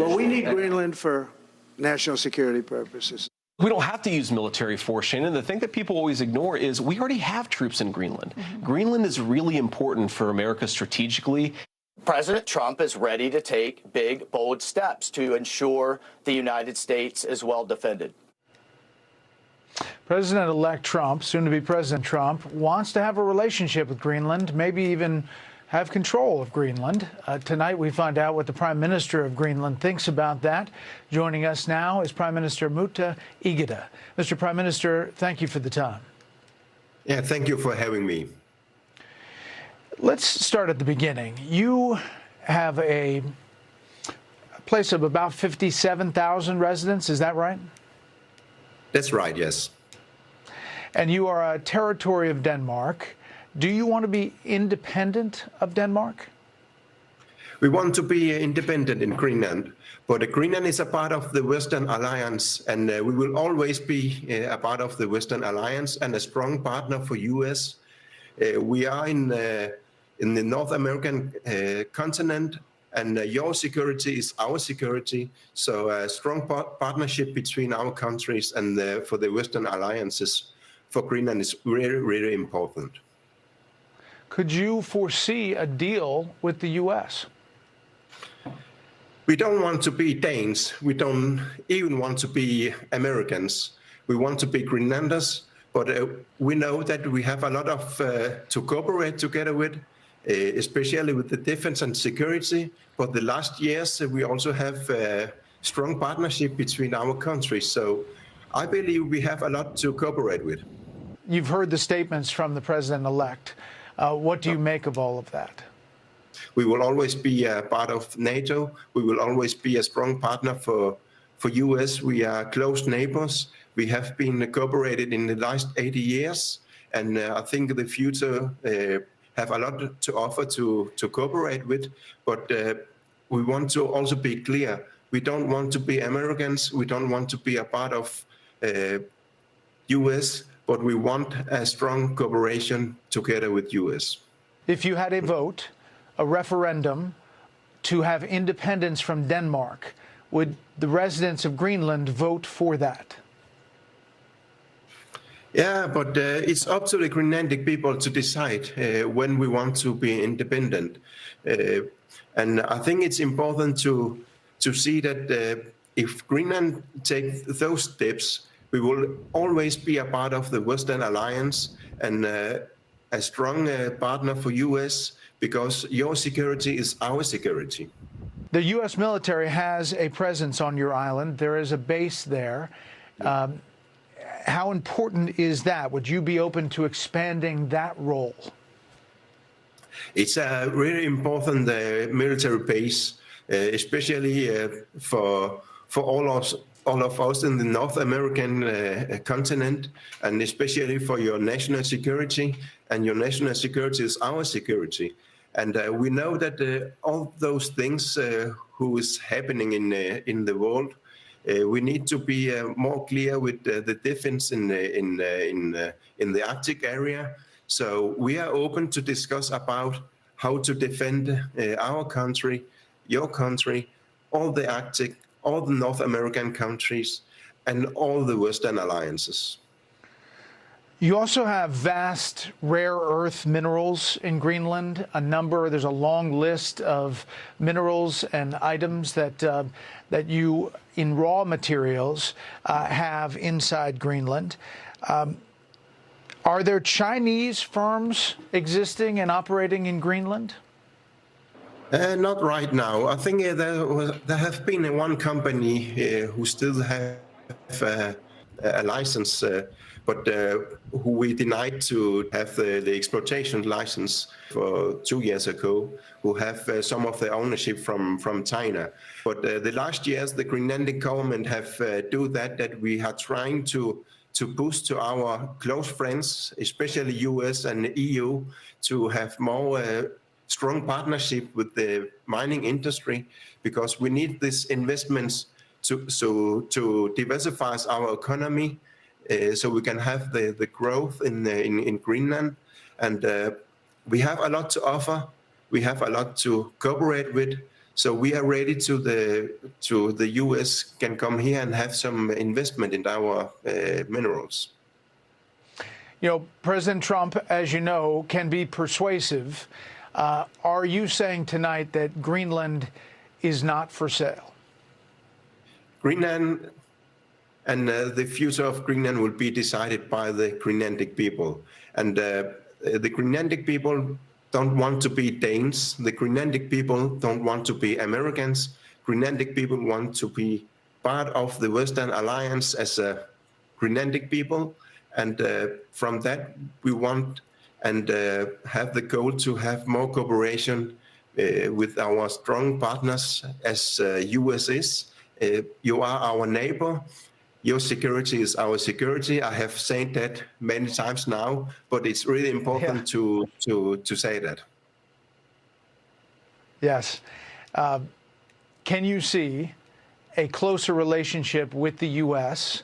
Well, we need Greenland for national security purposes. We don't have to use military force, Shannon. The thing that people always ignore is we already have troops in Greenland. Greenland is really important for America strategically. President Trump is ready to take big, bold steps to ensure the United States is well defended. President-elect Trump, soon to be President Trump, wants to have a relationship with Greenland, maybe even have control of Greenland. Tonight we find out what the Prime Minister of Greenland thinks about that. Joining us now is Prime Minister Múte Egede. Mr. Prime Minister, thank you for the time. Yeah, thank you for having me. Let's start at the beginning. You have a place of about 57,000 residents, is that right? That's right, yes. And you are a territory of Denmark. Do you want to be independent of Denmark? We want to be independent in Greenland, but Greenland is a part of the Western Alliance, and we will always be a part of the Western Alliance and a strong partner for US. We are in the North American continent, and your security is our security. So a strong partnership between our countries and for the Western alliances for Greenland is really, really important. Could you foresee a deal with the U.S.? We don't want to be Danes. We don't even want to be Americans. We want to be Greenlanders, but we know that we have a lot of to cooperate together with, especially with the defense and security. But the last years, we also have a strong partnership between our countries. So I believe we have a lot to cooperate with. You've heard the statements from the president-elect. What do you make of all of that? We will always be a part of NATO. We will always be a strong partner for US. We are close neighbors. We have been cooperated in the last 80 years. And I think the future have a lot to offer to cooperate with. But we want to also be clear. We don't want to be Americans. We don't want to be a part of US. But we want a strong cooperation together with US. If you had a vote, a referendum, to have independence from Denmark, would the residents of Greenland vote for that? Yeah, but it's up to the Greenlandic people to decide when we want to be independent. And I think it's important to see that if Greenland takes those steps, we will always be a part of the Western Alliance and a strong partner for US, because your security is our security. The U.S. military has a presence on your island. There is a base there. How important is that? Would you be open to expanding that role? It's a really important military base, especially for all of us in the North American continent, and especially for your national security. And your national security is our security. And we know that all those things who is happening in the world, we need to be more clear with the defense in the Arctic area. So we are open to discuss about how to defend our country, your country, all the Arctic, all the North American countries, and all the Western alliances. You also have vast rare earth minerals in Greenland, there's a long list of minerals and items that you, in raw materials, have inside Greenland. Are there Chinese firms existing and operating in Greenland? Not right now. I think there have been one company who still have a license, but who we denied to have the exploitation license for 2 years ago, who have some of the ownership from China. But the last years, the Greenlandic government have do that we are trying to push to our close friends, especially US and EU, to have more strong partnership with the mining industry, because we need these investments to diversify our economy, so we can have the growth in Greenland. And we have a lot to offer. We have a lot to cooperate with. So we are ready to the U.S. can come here and have some investment in our minerals. You know, President Trump, as you know, can be persuasive. Are you saying tonight that Greenland is not for sale? Greenland and the future of Greenland will be decided by the Greenlandic people. And the Greenlandic people don't want to be Danes. The Greenlandic people don't want to be Americans. Greenlandic people want to be part of the Western Alliance as a Greenlandic people. And from that, we want and have the goal to have more cooperation with our strong partners as US is. You are our neighbor. Your security is our security. I have said that many times now, but it's really important to say that. Yes. Can you see a closer relationship with the U.S.?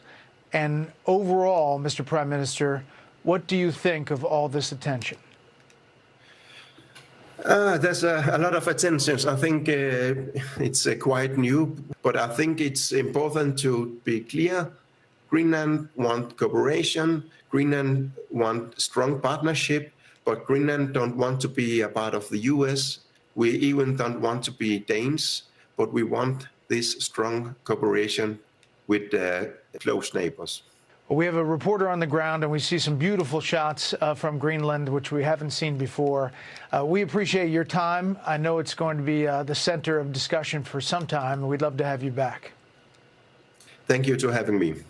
And overall, Mr. Prime Minister, what do you think of all this attention? There's a lot of attention. I think it's quite new, but I think it's important to be clear. Greenland wants cooperation. Greenland wants strong partnership, but Greenland don't want to be a part of the U.S. We even don't want to be Danes, but we want this strong cooperation with close neighbors. We have a reporter on the ground, and we see some beautiful shots from Greenland, which we haven't seen before. We appreciate your time. I know it's going to be the center of discussion for some time, and we'd love to have you back. Thank you for having me.